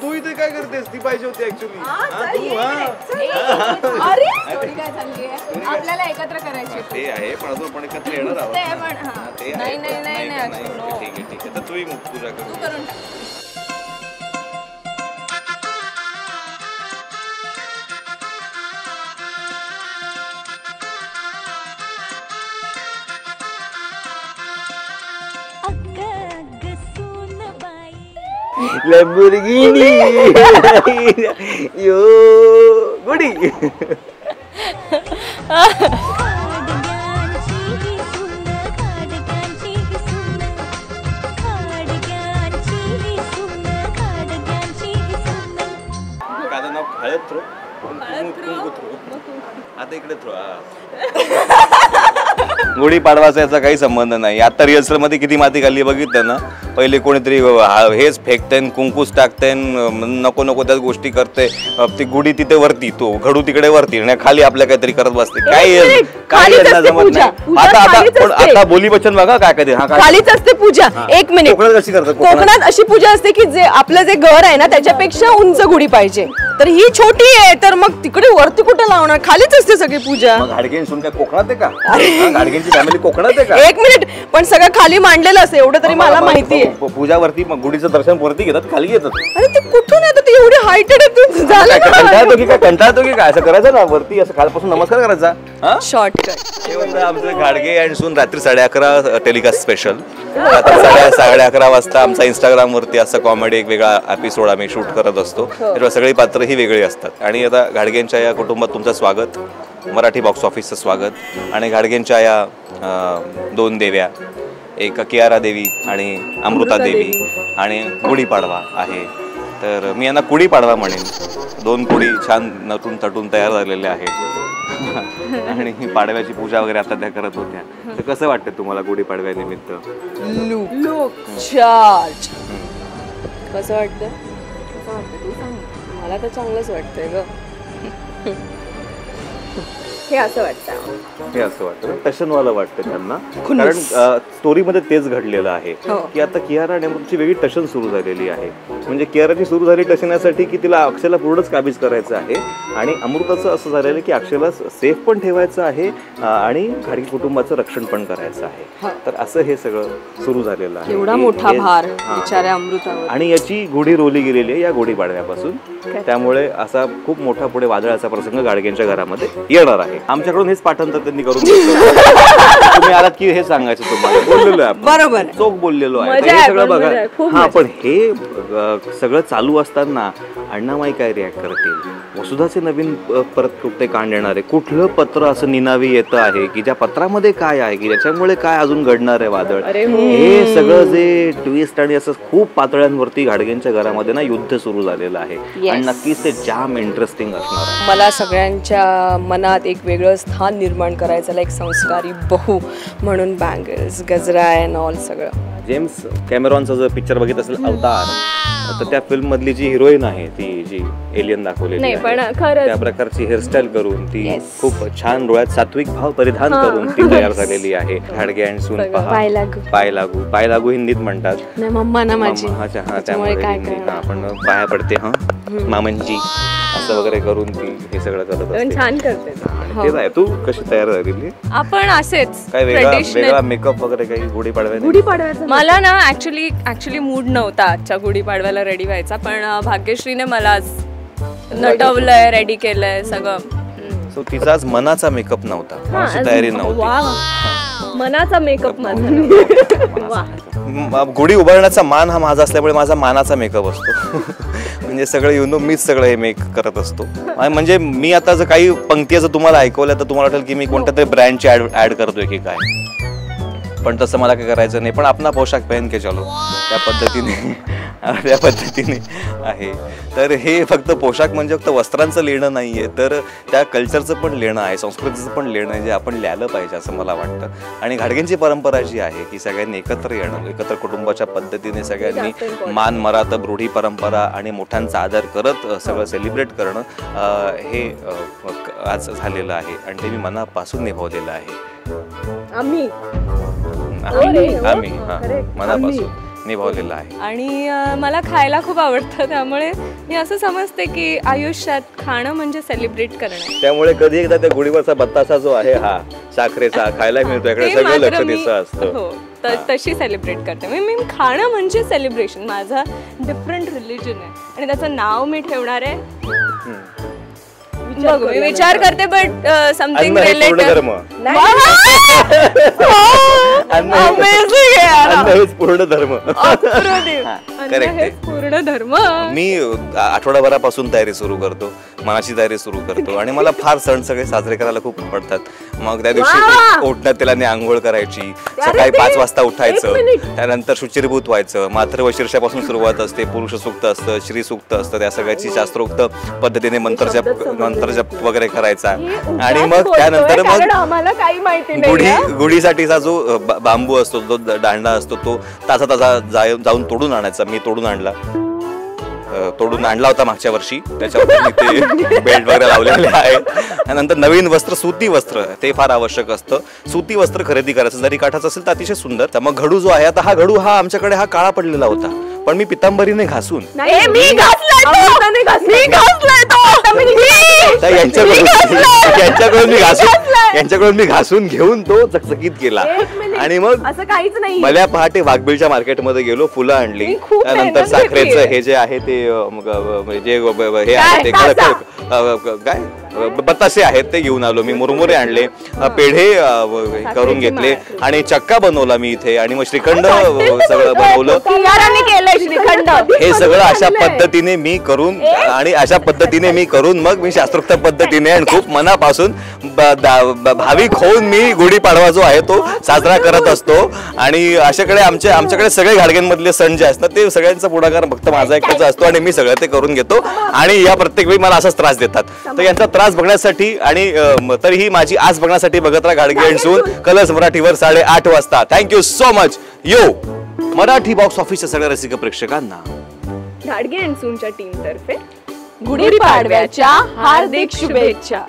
तू इथे काय करतेस? ती पाहिजे होती ऍक्च्युली. आपल्याला एकत्र करायची ते आहे पण अजून आपण एकत्र येणार आहोत. नाही नाही नाही नाही ठीक आहे ठीक आहे. तर तूही पूजा कर. Lamborghini yo गुडी माझं नाव हळद थ्रो, कुंकू थ्रो. आता इकडे थ्रो. गुढीपाडवाचा याचा काही संबंध नाही. आता रिहर्सल मध्ये किती माती खाल्ली बघितलं ना. पहिले कोणीतरी हेच फेकते, कुंकूस टाकते, नको नको त्याच गोष्टी करते. ती गुढी तिथे वरती, तो घडू तिकडे वरती आणि खाली आपल्या काहीतरी करत बसते. काय जमत नाही. आता बोली वचन बघा काय कधी खालीच असते पूजा. एक मिनिट. कोकणात कशी करतात? कोकणात अशी पूजा असते की जे आपलं जे घर आहे ना त्याच्यापेक्षा उंच गुढी पाहिजे. तर ही छोटी आहे तर मग तिकडे वरती कुठे लावणार? खालीच असते सगळी पूजा. घाडगे सुन काय कोकणात आहे का? घाडगेंची फॅमिली कोकणात आहे का? एक मिनिट. पण सगळं खाली मांडलेलं असतं एवढं तरी मला माहिती आहे. पूजावरती गुढीचं दर्शन वरती घेतात, खाली येतात. अरे ते कुठून येतं? ते एवढी हायटेड आहे. कंटाळतो की काय? असं करायचं ना वरती, असं खालपासून नमस्कार करायचा. शॉर्टकट. हे होतं आमचं घाडगे अँड सून रात्री 11:30 टेलिकास्ट स्पेशल. रात्री 11:30 वाजता आमचा इंस्टाग्राम वरती असा कॉमेडी एक वेगळा एपिसोड आम्ही शूट करत असतो. त्याच्यावर सगळी पात्र ही वेगळी असतात. आणि आता घाडगेंच्या या कुटुंबात तुमचं स्वागत, मराठी बॉक्स ऑफिसचं स्वागत. आणि घाडगेंच्या या 2 देव्या, एक कियारा देवी आणि अमृता देवी, आणि गुढीपाडवा आहे. तर मी यांना गुढीपाडवा म्हणेन. 2 कुडी छान नटून तटून तयार झालेल्या आहेत आणि पाडव्याची पूजा वगैरे आता त्या करत होत्या. तर कसं वाटतं तुम्हाला गुढीपाडव्यानिमित्त? Look charge. कसं वाटतं? तू सांग. मला तर चांगलंच वाटतंय ग. हे असं वाटतं टशनवाला वाटतं त्यांना. कारण स्टोरीमध्ये तेच घडलेलं आहे की आता कियारा आणि अमृताची वेगळी टशन सुरू झालेली आहे. म्हणजे कियाराची सुरू झाली टशन यासाठी की तिला अक्षयला पूर्णच काबीज करायचं आहे, आणि अमृताचं असं झालेलं की अक्षयला सेफ पण ठेवायचं आहे आणि घाडगे कुटुंबाचं रक्षण पण करायचं आहे. तर असं हे सगळं सुरू झालेलं आहे. एवढा मोठा भार बिचाऱ्या अमृतावर. आणि याची गुढी रोवली गेलेली आहे या गुढीपाडव्यापासून. त्यामुळे असा खूप मोठा पुढे वादळाचा प्रसंग घाडगेंच्या घरामध्ये येणार आहे. आमच्याकडून हेच पाठांतर त्यांनी करून तुम्ही आलात की हे सांगायचं तुम्हाला. बोललेलो आहे बरोबर, चोख बोललेलो आहे. हे सगळं बघा. हा, पण हे सगळं चालू असताना अण्णामाई काय रिॲक्ट करतील? वसुधाचे नवीन परत कुठे कांड येणार आहे? कुठलं पत्र असं निनावी येतं आहे की ज्या पत्रामध्ये काय आहे की ज्याच्यामुळे काय अजून घडणार आहे वादळ? हे सगळं जे ट्विस्ट आणि असं खूप पातळ्यांवरती घाडगेंच्या घरामध्ये ना युद्ध सुरू झालेलं आहे. आणि नक्कीच ते जाम इंटरेस्टिंग असणार आहे. मला सगळ्यांच्या मनात एक वेगळं स्थान निर्माण करायचं, एक संस्कारी बहू म्हणून बँगल्स, गजरा अँड ऑल सगळं. जेम्स कॅमेरॉनचा जर पिक्चर बघितलं असेल अवतार, तर त्या फिल्म मधली जी हिरोईन आहे ती जी एलियन दाखवलेली आहे त्या प्रकारची हेअरस्टाईल करून ती खूप छान डोळ्यात सात्विक भाव परिधान करून ती तयार झालेली आहे. घाडगे अँड सून पहा. पाय लागू हिंदीत म्हणतात. मम्मा ना माझी. त्यामुळे आपण पाया पडते हा मामनजी असं वगैरे करून ती हे सगळं करत असते. छान करते. तेच आहे. तू कशी तयार झालेली? आपण असेच काय वेगळा मेकअप वगैरे काही गुढीपाडव्याचा? मला ना ऍक्च्युली मूड नव्हता आजच्या गुढीपाडव्याला रेडी व्हायचा, पण भाग्यश्रीने मला नटवलंय, रेडी केलंय सगळं. सो तिचा आज मनाचा मेकअप नव्हता, तयारी नव्हती. मनाचा मेकअप गुढी उभारण्याचा मान हा माझा असल्यामुळे माझा मानाचा मेकअप असतो. म्हणजे सगळं मीच सगळं हे मेक करत असतो. म्हणजे मी आता जर काही पंक्ती जर तुम्हाला ऐकवल्या तर तुम्हाला वाटेल की मी कोणत्या तरी ब्रँडची ऍड करतोय की काय, पण तसं मला काय करायचं नाही. पण आपला पोशाख पहन के चलो त्या पद्धतीने आहे. तर हे फक्त पोशाख म्हणजे फक्त वस्त्रांचं लेणं नाहीये, तर त्या कल्चरचं पण लेणं आहे, संस्कृतीचं पण लेणं आहे, जे आपण लिहायला पाहिजे असं मला वाटतं. आणि घाडगेंची परंपरा जी आहे की सगळ्यांनी एकत्र येणं, एकत्र कुटुंबाच्या पद्धतीने सगळ्यांनी मान मरातब रूढी परंपरा आणि मोठ्यांचा आदर करत सगळं सेलिब्रेट करणं हे आज झालेलं आहे आणि ते मी मनापासून निभावलेलं आहे. आम्ही मनापासून निभावलेला आहे. आणि मला खायला खूप आवडतं, त्यामुळे मी असं समजते की आयुष्यात खाणं म्हणजे सेलिब्रेट करणं. त्यामुळे कधी एकदा त्या गुढीवरचा बत्तासा जो आहे हा साखरेचा खायला मिळतो, याकडे ते सगळं मात्र लक्ष मी- दिसतं असतं. हो, तशी सेलिब्रेट करते मी. खाणं म्हणजे सेलिब्रेशन. माझा डिफरंट रिलीजन आहे आणि त्याचं नाव मी ठेवणार आहे. बघू, मी विचार करते, बट समथिंग अन्न हे पूर्ण रिलेटेड. धर्म. अन्न अमेझिंग हेच पूर्ण धर्म. correct आहे. पूर्ण धर्म. मी आठवडाभरापासून तयारी सुरू करतो, मनाची तयारी सुरू करतो आणि मला फार सण सगळे साजरे करायला खूप आवडतात. मग त्या दिवशी उठण्यात त्याला आंघोळ करायची, सकाळी 5 वाजता उठायचं, त्यानंतर शुचिरभूत व्हायचं. मात्र व शीर्षापासून सुरुवात असते, पुरुष सूक्त असतं, श्री सूक्त असतं, त्या सगळ्याची शास्त्रोक्त पद्धतीने मंत्रजप वगैरे करायचा. आणि मग त्यानंतर मग आम्हाला काही माहिती नाही. गुढीसाठीचा जो बांबू असतो, जो दांडा असतो, तो तासा जाऊन तोडून आणायचा. मी तोडून आणला होता मागच्या वर्षी. त्याच्यावर ते बेल्ट वगैरे लावलेले आहे. त्यानंतर नवीन वस्त्र, सुती वस्त्र, ते फार आवश्यक असतं. सुती वस्त्र खरेदी करायचं, जरी काठाचं असेल तर अतिशय सुंदर. तर मग घडू जो आहे, आता हा घडू हा आमच्याकडे हा काळा पडलेला होता, पण मी पितांबरीने घासून यांच्याकडून मी घासून घेऊन तो चकचकीत केला. आणि मग असं काहीच नाही. भल्या पहाटे वाघबिलच्या मार्केटमध्ये गेलो, फुलं आणली. खूप त्यानंतर मेहनत साखरेचं घेतलीये. हे जे आहे ते हे आहे ते काय बतासे आहेत ते घेऊन आलो मी. मुरमुरे आणले, पेढे करून घेतले आणि चक्का बनवला मी इथे. आणि मग श्रीखंड सगळं बनवलं. केलंय श्रीखंड. हे सगळं अशा पद्धतीने मी करून मग मी शास्त्रोक्त पद्धतीने आणि खूप मनापासून भाविक होऊन मी गुढीपाडवा जो आहे तो साजरा करत असतो. आणि आमच्याकडे सगळे घाडगेंमधले सण जे असतात ते सगळ्यांचा पुढाकार फक्त माझा एकट्याचा असतो आणि मी सगळं ते करून घेतो. आणि या प्रत्येक वेळी मला असाच त्रास देतात. तर यांचा त्रास बघण्यासाठी आणि तरीही माझी आज बघण्यासाठी बघत राहा घाडगे अँड सून, कलर्स मराठीवर 8:30 वाजता. Thank you so much. Marathi box ऑफिसच्या सगळ्या रसिक प्रेक्षकांना घाडगे अँड सूनच्या टीम तर्फे गुढीपाडव्याच्या हार्दिक शुभेच्छा.